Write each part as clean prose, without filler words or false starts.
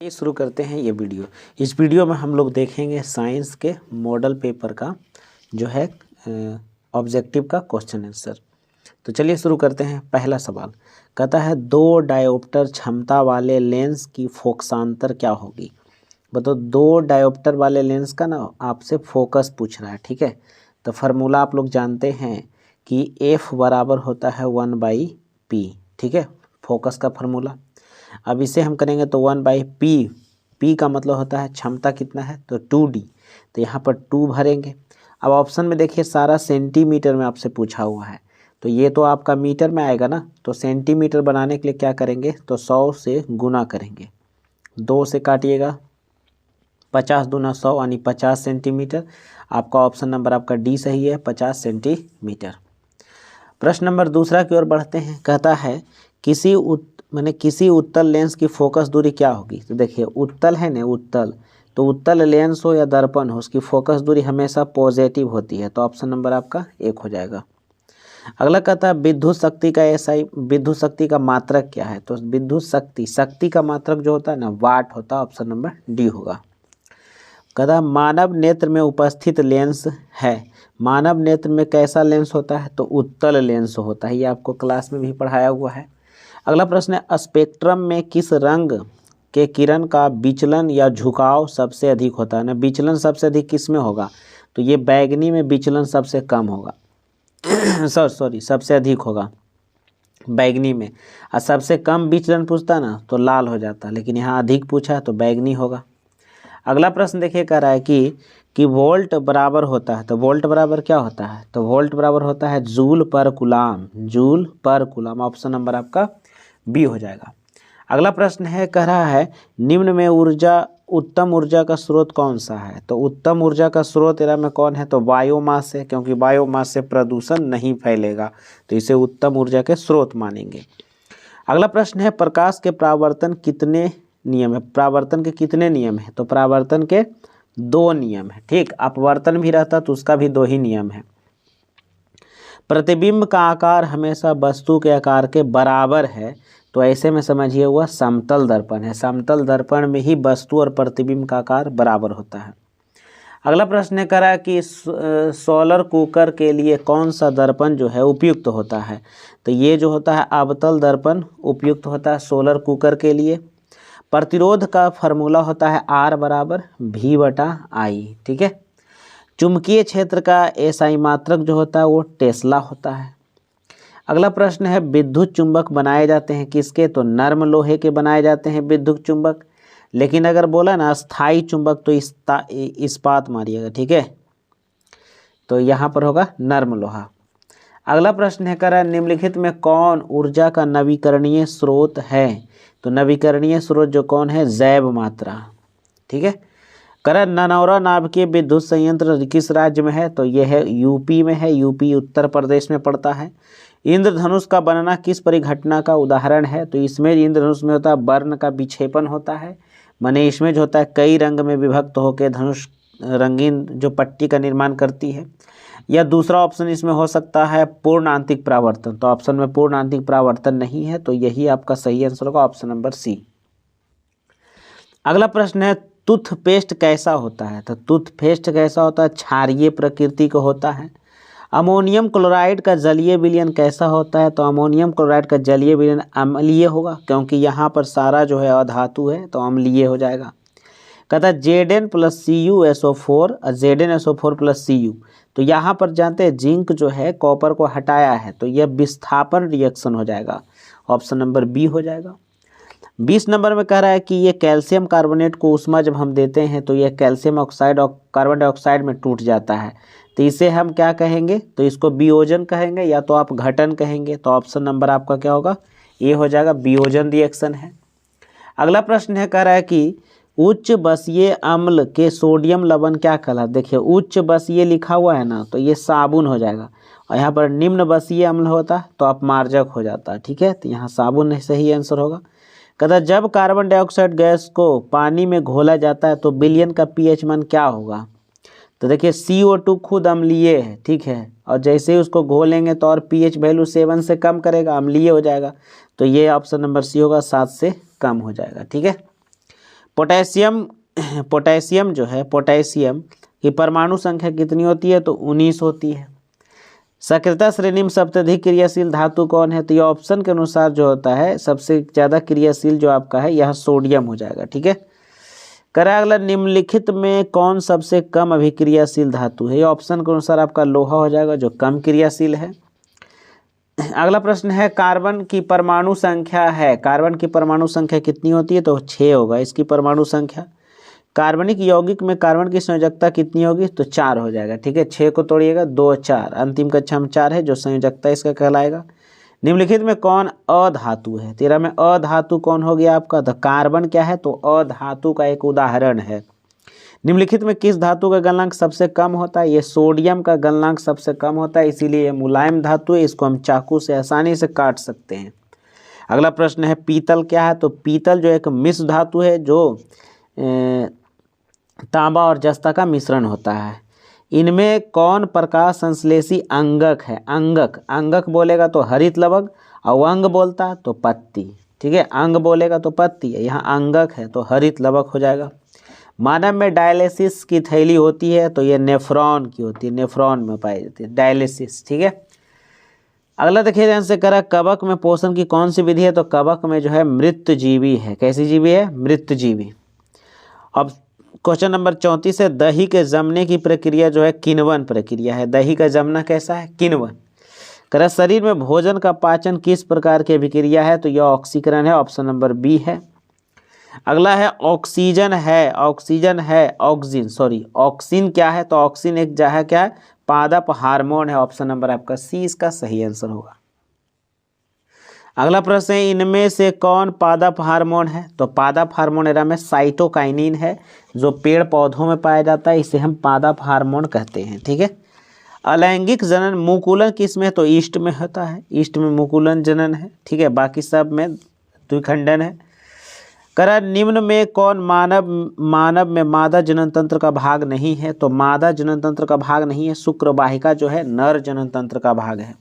ये शुरू करते हैं ये वीडियो। इस वीडियो में हम लोग देखेंगे साइंस के मॉडल पेपर का जो है ऑब्जेक्टिव का क्वेश्चन आंसर। तो चलिए शुरू करते हैं। पहला सवाल कहता है 2 डायोप्टर क्षमता वाले लेंस की फोकसांतर क्या होगी। बताओ 2 डायोप्टर वाले लेंस का ना आपसे फोकस पूछ रहा है, ठीक है। तो फार्मूला आप लोग जानते हैं कि F बराबर होता है 1/P, ठीक है, फोकस का फार्मूला। अब इसे हम करेंगे तो 1/P, P का मतलब होता है क्षमता कितना है तो 2D, तो यहाँ पर 2 भरेंगे। अब ऑप्शन में देखिए सारा सेंटीमीटर में आपसे पूछा हुआ है, तो ये तो आपका मीटर में आएगा ना, तो सेंटीमीटर बनाने के लिए क्या करेंगे तो 100 से गुना करेंगे, 2 से काटिएगा, 50 दूना 100 यानी 50 सेंटीमीटर। आपका ऑप्शन नंबर आपका डी सही है, 50 सेंटीमीटर। प्रश्न नंबर दूसरा की ओर बढ़ते हैं। कहता है किसी उत्तल लेंस की फोकस दूरी क्या होगी। तो देखिए उत्तल है ना, उत्तल, तो उत्तल लेंस हो या दर्पण हो उसकी फोकस दूरी हमेशा पॉजिटिव होती है, तो ऑप्शन नंबर आपका 1 हो जाएगा। अगला कहता है विद्युत शक्ति का SI, विद्युत शक्ति का मात्रक क्या है। तो विद्युत शक्ति का मात्रक जो होता है ना वाट होता है, ऑप्शन नंबर डी होगा। कहता है मानव नेत्र में उपस्थित लेंस है, मानव नेत्र में कैसा लेंस होता है तो उत्तल लेंस होता है, ये आपको क्लास में भी पढ़ाया हुआ है। अगला प्रश्न है स्पेक्ट्रम में किस रंग के किरण का विचलन या झुकाव सबसे अधिक होता है ना। विचलन सबसे अधिक किस में होगा तो ये बैगनी में विचलन सबसे कम होगा सबसे अधिक होगा बैगनी में, और सबसे कम विचलन पूछता ना तो लाल हो जाता, लेकिन यहाँ अधिक पूछा है तो बैगनी होगा। अगला प्रश्न देखिए कह रहा है कि वोल्ट बराबर होता है, तो वोल्ट बराबर क्या होता है तो वोल्ट बराबर होता है जूल पर कूलाम, जूल पर कूलाम, ऑप्शन नंबर आपका बी हो जाएगा। अगला प्रश्न है कह रहा है निम्न में उत्तम ऊर्जा का स्रोत कौन सा है। तो उत्तम ऊर्जा का स्रोत एरा में कौन है तो बायोमास है, क्योंकि बायोमास से प्रदूषण नहीं फैलेगा, तो इसे उत्तम ऊर्जा के स्रोत मानेंगे। अगला प्रश्न है प्रकाश के परावर्तन कितने नियम है, परावर्तन के कितने नियम है तो परावर्तन के 2 नियम है, ठीक। अपवर्तन भी रहता तो उसका भी 2 ही नियम है। प्रतिबिंब का आकार हमेशा वस्तु के आकार के बराबर है, तो ऐसे में समझिए हुआ समतल दर्पण है, समतल दर्पण में ही वस्तु और प्रतिबिंब का आकार बराबर होता है। अगला प्रश्न कर रहा है कि सोलर कुकर के लिए कौन सा दर्पण जो है उपयुक्त होता है। तो ये जो होता है अवतल दर्पण उपयुक्त होता है सोलर कुकर के लिए। प्रतिरोध का फार्मूला होता है R बराबर V/I, ठीक है। चुंबकीय क्षेत्र का SI मात्रक जो होता है वो टेस्ला होता है। अगला प्रश्न है विद्युत चुंबक बनाए जाते हैं किसके तो नर्म लोहे के बनाए जाते हैं विद्युत चुंबक, लेकिन अगर बोला ना स्थायी चुंबक तो इस्पात मारिएगा, ठीक है, तो यहाँ पर होगा नर्म लोहा। अगला प्रश्न है कह रहा है निम्नलिखित में कौन ऊर्जा का नवीकरणीय स्रोत है। तो नवीकरणीय स्रोत जो कौन है जैव मात्रा, ठीक है। कह ननौरा नाभिकीय विद्युत संयंत्र किस राज्य में है तो यह है यूपी में है, यूपी उत्तर प्रदेश में पड़ता है। इंद्रधनुष का बनना किस परिघटना का उदाहरण है तो इसमें इंद्रधनुष में होता है वर्ण का विक्षेपण होता है, माने इसमें जो होता है कई रंग में विभक्त होकर धनुष रंगीन जो पट्टी का निर्माण करती है। या दूसरा ऑप्शन इसमें हो सकता है पूर्ण आंतरिक परावर्तन, तो ऑप्शन में पूर्ण आंतरिक परावर्तन नहीं है, तो यही आपका सही आंसर होगा ऑप्शन नंबर सी। अगला प्रश्न है टूथपेस्ट कैसा होता है। तो टूथपेस्ट कैसा होता है क्षारीय प्रकृति का होता है। अमोनियम क्लोराइड का जलीय विलयन कैसा होता है तो अमोनियम क्लोराइड का जलीय विलयन अम्लीय होगा, क्योंकि यहाँ पर सारा जो है अधातु है तो अम्लीय हो जाएगा। कहता है Zn+Cu और Zn+Cu, तो यहाँ पर जानते हैं जिंक जो है कॉपर को हटाया है तो यह विस्थापन रिएक्शन हो जाएगा, ऑप्शन नंबर बी हो जाएगा। 20 नंबर में कह रहा है कि ये कैल्शियम कार्बोनेट को ऊष्मा जब हम देते हैं तो यह कैल्शियम ऑक्साइड और कार्बन डाइऑक्साइड में टूट जाता है, तो इसे हम क्या कहेंगे तो इसको वियोजन कहेंगे या तो आप घटन कहेंगे, तो ऑप्शन नंबर आपका क्या होगा ये हो जाएगा वियोजन रिएक्शन है। अगला प्रश्न है कह रहा है कि उच्च बसीय अम्ल के सोडियम लवण क्या कहलाता। देखिए उच्च बसीय लिखा हुआ है ना तो ये साबुन हो जाएगा, और यहाँ पर निम्न बसीय अम्ल होता तो अपमार्जक हो जाता, ठीक है, तो यहाँ साबुन सही आंसर होगा। कहता जब कार्बन डाइऑक्साइड गैस को पानी में घोला जाता है तो विलयन का pH मान क्या होगा। तो देखिए CO2 खुद अम्लीय है, ठीक है, और जैसे ही उसको घोलेंगे तो और pH वैल्यू 7 से कम करेगा, अम्लीय हो जाएगा, तो ये ऑप्शन नंबर सी होगा 7 से कम हो जाएगा, ठीक है। पोटेशियम जो है, पोटेशियम की परमाणु संख्या कितनी होती है? तो 19 होती है। सक्रियता श्रेणी में सबसे अधिक क्रियाशील धातु कौन है? तो ये ऑप्शन के अनुसार जो होता है सबसे ज़्यादा क्रियाशील जो आपका है यह सोडियम हो जाएगा। ठीक है। करा अगला, निम्नलिखित में कौन सबसे कम अभिक्रियाशील धातु है? ये ऑप्शन के अनुसार आपका लोहा हो जाएगा जो कम क्रियाशील है। अगला प्रश्न है, कार्बन की परमाणु संख्या है, कार्बन की परमाणु संख्या कितनी होती है? तो 6 होगा इसकी परमाणु संख्या। कार्बनिक यौगिक में कार्बन की संयोजकता कितनी होगी? तो 4 हो जाएगा। ठीक है, 6 को तोड़िएगा, 2 4, अंतिम कक्षा में 4 है जो संयोजकता इसका कहलाएगा। निम्नलिखित में कौन अधातु है? 13 में अधातु कौन हो गया आपका? तो कार्बन क्या है? तो अधातु का एक उदाहरण है। निम्नलिखित में किस धातु का गलनांक सबसे कम होता है? ये सोडियम का गलनांक सबसे कम होता है, इसीलिए ये मुलायम धातु है, इसको हम चाकू से आसानी से काट सकते हैं। अगला प्रश्न है, पीतल क्या है? तो पीतल जो एक मिश्र धातु है जो तांबा और जस्ता का मिश्रण होता है। इनमें कौन प्रकाश संश्लेषी अंगक है? अंगक बोलेगा तो हरित लवंग, और अंग बोलता तो पत्ती। ठीक है, अंग बोलेगा तो पत्ती है, यहाँ अंगक है तो हरित लवंग हो जाएगा। मानव में डायलिसिस की थैली होती है तो ये नेफ्रॉन की होती है, नेफ्रॉन में पाई जाती है डायलिसिस। ठीक है। अगला देखिए ध्यान से, करा कवक में पोषण की कौन सी विधि है? तो कवक में जो है मृतजीवी है। कैसी जीवी है? मृतजीवी। अब क्वेश्चन नंबर 34 है, दही के जमने की प्रक्रिया जो है किण्वन प्रक्रिया है। दही का जमना कैसा है? किण्वन। करा शरीर में भोजन का पाचन किस प्रकार की अभिक्रिया है? तो यह ऑक्सीकरण है, ऑप्शन नंबर बी है। अगला है, ऑक्सीजन है ऑक्सीन क्या है? तो ऑक्सीन एक क्या है? पादप हार्मोन है, ऑप्शन नंबर आपका सी इसका सही आंसर होगा। अगला प्रश्न है, इनमें से कौन पादप हार्मोन है? तो पादप हार्मोन एरा में साइटोकाइनिन है जो पेड़ पौधों में पाया जाता है, इसे हम पादप हार्मोन कहते हैं। ठीक है। अलैंगिक जनन मुकुलन किस में? तो ईस्ट में होता है, ईस्ट में मुकुलन जनन है। ठीक है, बाकी सब में द्विखंडन है। करा निम्न में कौन मानव में मादा जनन तंत्र का भाग नहीं है? तो मादा जनन तंत्र का भाग नहीं है, शुक्रवाहिका जो है नर जनन तंत्र का भाग है।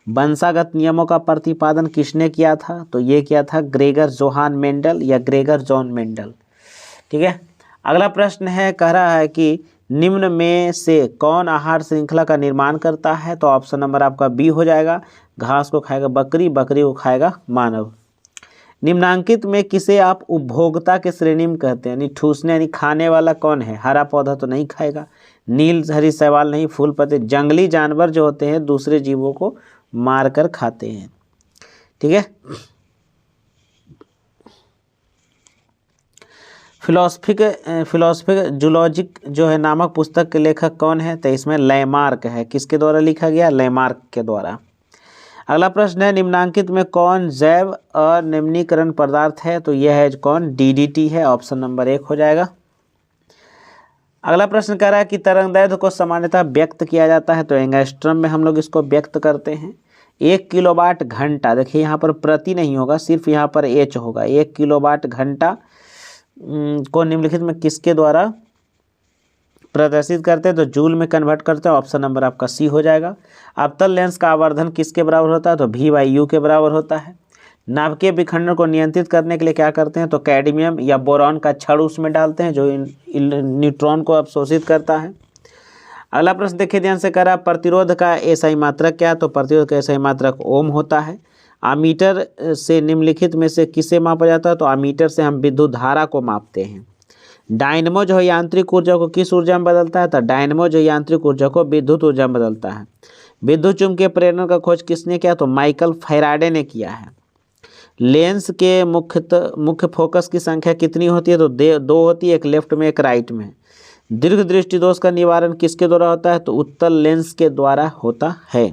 वंशागत नियमों का प्रतिपादन किसने किया था? तो ये किया था ग्रेगर जोहान मेंडल या ग्रेगर जॉन मेंडल। ठीक है। अगला प्रश्न है, कह रहा है कि निम्न में से कौन आहार श्रृंखला का निर्माण करता है? तो ऑप्शन नंबर आपका बी हो जाएगा, घास को खाएगा बकरी, बकरी को खाएगा मानव। निम्नांकित में किसे आप उपभोक्ता के श्रेणी में कहते हैं? यानी ठूसने यानी खाने वाला कौन है? हरा पौधा तो नहीं खाएगा, नील हरी शैवाल नहीं, फूल पत्ते। जंगली जानवर जो होते हैं दूसरे जीवों को मारकर खाते हैं। ठीक है। फिलोसफिक जूलॉजिक जो है नामक पुस्तक के लेखक कौन है? तो इसमें लैमार्क है। किसके द्वारा लिखा गया? लैमार्क के द्वारा। अगला प्रश्न है, निम्नांकित में कौन जैव अनिम्नीकरण पदार्थ है? तो यह है कौन? डीडीटी है, ऑप्शन नंबर 1 हो जाएगा। अगला प्रश्न कह रहा है कि तरंगदैर्घ्य को सामान्यतः व्यक्त किया जाता है, तो एंगस्ट्रम में हम लोग इसको व्यक्त करते हैं। 1 किलोवाट घंटा, देखिए यहाँ पर प्रति नहीं होगा, सिर्फ यहाँ पर एच होगा। 1 किलोवाट घंटा को निम्नलिखित में किसके द्वारा प्रदर्शित करते हैं? तो जूल में कन्वर्ट करते हैं, ऑप्शन नंबर आपका सी हो जाएगा। अवतल लेंस का आवर्धन किसके बराबर होता है? तो v/u के बराबर होता है। नाभिकीय विखंडन को नियंत्रित करने के लिए क्या करते हैं? तो कैडमियम या बोरॉन का छड़ उसमें डालते हैं जो न्यूट्रॉन को अवशोषित करता है। अगला प्रश्न देखिए ध्यान से, करा प्रतिरोध का एसआई मात्रक क्या? तो प्रतिरोध का एसआई मात्रक ओम होता है। आमीटर से निम्नलिखित में से किसे मापा जाता है? तो आमीटर से हम विद्युत धारा को मापते हैं। डायनमो जो है यांत्रिक ऊर्जा को किस ऊर्जा में बदलता है? तो डायनमो जो यांत्रिक ऊर्जा को विद्युत ऊर्जा में बदलता है। विद्युत चुम्बकीय प्रेरण का खोज किसने किया? तो माइकल फैराडे ने किया है। लेंस के मुख्य फोकस की संख्या कितनी होती है? तो 2 होती है, एक लेफ्ट में एक राइट में। दीर्घ दृष्टि दोष का निवारण किसके द्वारा होता है? तो उत्तल लेंस के द्वारा होता है।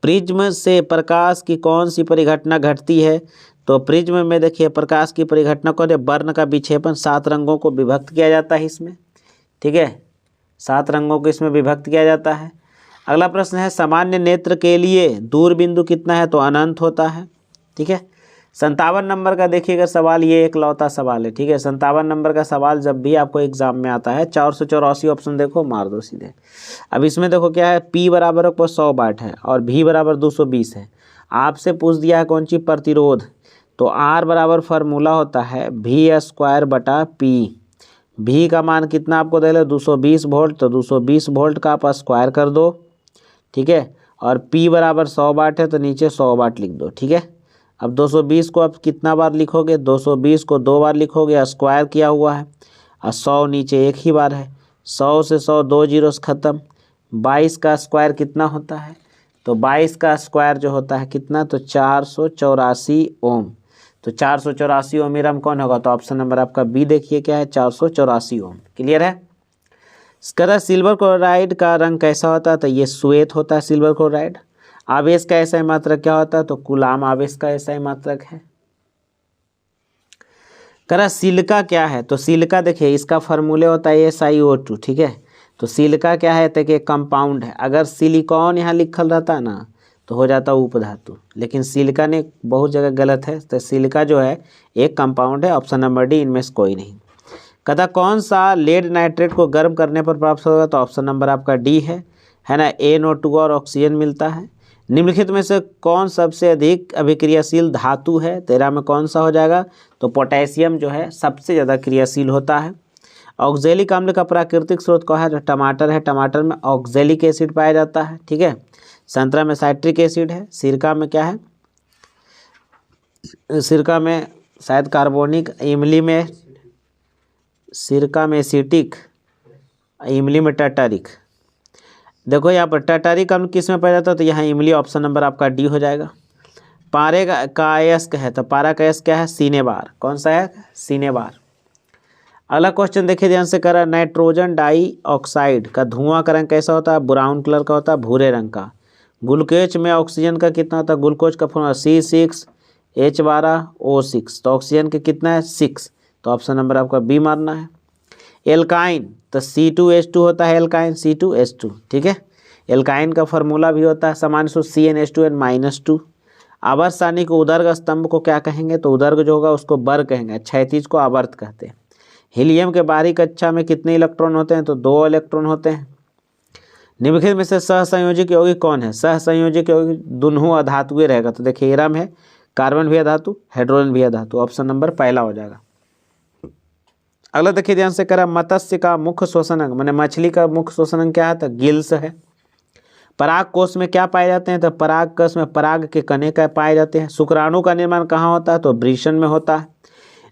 प्रिज्म से प्रकाश की कौन सी परिघटना घटती है? तो प्रिज्म में देखिए प्रकाश की परिघटना को वर्ण का विक्षेपण 7 रंगों को विभक्त किया जाता है इसमें। ठीक है, 7 रंगों को इसमें विभक्त किया जाता है। अगला प्रश्न है, सामान्य नेत्र के लिए दूर बिंदु कितना है? तो अनंत होता है। ठीक है। 57 नंबर का देखिएगा सवाल, ये एक लौता सवाल है। ठीक है, 57 नंबर का सवाल जब भी आपको एग्जाम में आता है 484 ऑप्शन देखो, मार दो सीधे। अब इसमें देखो क्या है, P बराबर 100 वाट है और V बराबर 220 है। आपसे पूछ दिया है कौन सी? प्रतिरोध। तो R बराबर फार्मूला होता है V²/P। V का मान कितना आपको दे रहे 220 वोल्ट, तो 220 वोल्ट का आप स्क्वायर कर दो, ठीक है। और P बराबर 100 वाट है तो नीचे 100 वाट लिख दो, ठीक है। अब 220 को आप कितना बार लिखोगे, 220 को 2 बार लिखोगे, स्क्वायर किया हुआ है, और 100 नीचे एक ही बार है। 100 से 100 2 जीरो खत्म। 22 का स्क्वायर कितना होता है, तो 22 का स्क्वायर जो होता है कितना, तो 484 ओम। तो 484 ओम मेरा कौन होगा, तो ऑप्शन नंबर आपका बी देखिए क्या है, 484 ओम। क्लियर है। इसका तरह सिल्वर क्लोराइड का रंग कैसा होता है, तो ये श्वेत होता है सिल्वर क्लोराइड। आवेश का ऐसा मात्रक क्या होता है, तो कूलाम आवेश का ऐसा मात्रक है। करा सिलिका क्या है, तो सिलिका देखिए इसका फार्मूले होता है SiO2, ठीक है। तो सिलिका क्या है, तो एक कंपाउंड है। अगर सिलिकॉन यहाँ लिखल रहता ना तो हो जाता उपधातु, लेकिन सिलिका ने बहुत जगह गलत है। तो सिलिका जो है एक कंपाउंड है, ऑप्शन नंबर डी, इनमें से कोई नहीं। कहता कौन सा लेड नाइट्रेट को गर्म करने पर प्राप्त होगा, तो ऑप्शन नंबर आपका डी है ना। NO2 और ऑक्सीजन मिलता है। निम्नलिखित में से कौन सबसे अधिक अभिक्रियाशील धातु है, 13 में कौन सा हो जाएगा, तो पोटेशियम जो है सबसे ज़्यादा क्रियाशील होता है। ऑक्जेलिक अम्ल का प्राकृतिक स्रोत कौन है, तो टमाटर है। टमाटर में ऑक्जेलिक एसिड पाया जाता है, ठीक है। संतरा में साइट्रिक एसिड है। सिरका में क्या है, सिरका में शायद कार्बोनिक, इमली में सिरका में एसिटिक, इमली में टाटारिक। देखो यहाँ पर टाटारिक अम्ल किस में पाया जाता है, तो यहाँ इमली, ऑप्शन नंबर आपका डी हो जाएगा। पारे का अयस्क है, तो पारा का अयस्क क्या है, सिनेबार। कौन सा है, सिनेबार। अगला क्वेश्चन देखिए ध्यान से करा, नाइट्रोजन डाइऑक्साइड का धुआं का रंग कैसा होता है, ब्राउन कलर का होता है, भूरे रंग का। ग्लूकोज में ऑक्सीजन का कितना होता है, ग्लूकोज का फॉर्मूला C6H12O6। तो ऑक्सीजन के कितना है, 6। तो ऑप्शन नंबर आपका बी मारना है। एल्काइन, तो C2H2 होता है, एल्काइन C2H2, ठीक है। एल्काइन का फार्मूला भी होता है सामान्य सूत्र CnH2n-2। आवर्त सारणी को उदर्ग स्तंभ को क्या कहेंगे, तो उदर्ग जो होगा उसको बर कहेंगे, क्षैतिज को आवर्त कहते हैं। हीलियम के बाहरी कक्षा में कितने इलेक्ट्रॉन होते हैं, तो 2 इलेक्ट्रॉन होते हैं। निम्नलिखित में से सहसंयोजक यौगिक कौन है, सहसंयोजक यौगिक दोनों अधातुएं रहेगा। तो देखिए एरम है, कार्बन भी अधातु, हाइड्रोजन भी अधातु, ऑप्शन नंबर पहला हो जाएगा। अगला देखिए ध्यान से करा, मत्स्य का मुख्य श्वसन अंग, मैंने मछली का मुख्य श्वसन अंग क्या है, तो गिल्स है। पराग कोष में क्या पाए जाते हैं, तो पराग कोष में पराग के कणे का पाए जाते हैं। शुक्राणु का निर्माण कहाँ होता है, तो वृषण में होता है।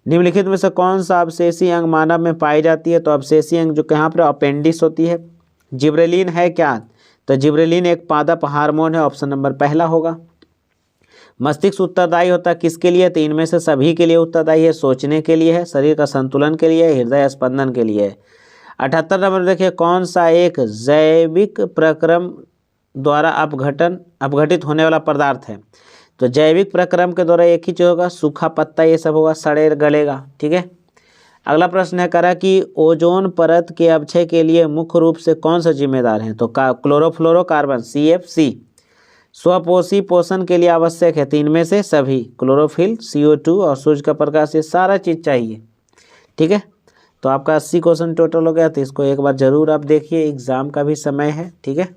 निम्नलिखित में से कौन सा अवशेषी अंग मानव में पाई जाती है, तो अवशेषी अंग जो कहाँ पर अपेंडिक्स होती है। जिब्रेलिन है क्या, तो जिब्रेलिन एक पादप हार्मोन है, ऑप्शन नंबर पहला होगा। मस्तिष्क उत्तरदायी होता है किसके लिए, तो इनमें से सभी के लिए उत्तरदायी है। सोचने के लिए है, शरीर का संतुलन के लिए, हृदय स्पंदन के लिए है। 78 नंबर देखिए, कौन सा एक जैविक प्रक्रम द्वारा अपघटित होने वाला पदार्थ है, तो जैविक प्रक्रम के द्वारा एक ही चीज होगा, सूखा पत्ता ये सब होगा, सड़े गलेगा, ठीक है। अगला प्रश्न है करा कि ओजोन परत के अपक्षय के लिए मुख्य रूप से कौन सा जिम्मेदार है, तो क्लोरोफ्लोरोकार्बन CFC। स्वपोषी पोषण के लिए आवश्यक है, 3 में से सभी, क्लोरोफिल, CO2 और सूर्य का प्रकाश, ये सारा चीज़ चाहिए, ठीक है। तो आपका 80 क्वेश्चन टोटल हो गया। तो इसको एक बार जरूर आप देखिए, एग्जाम का भी समय है, ठीक है।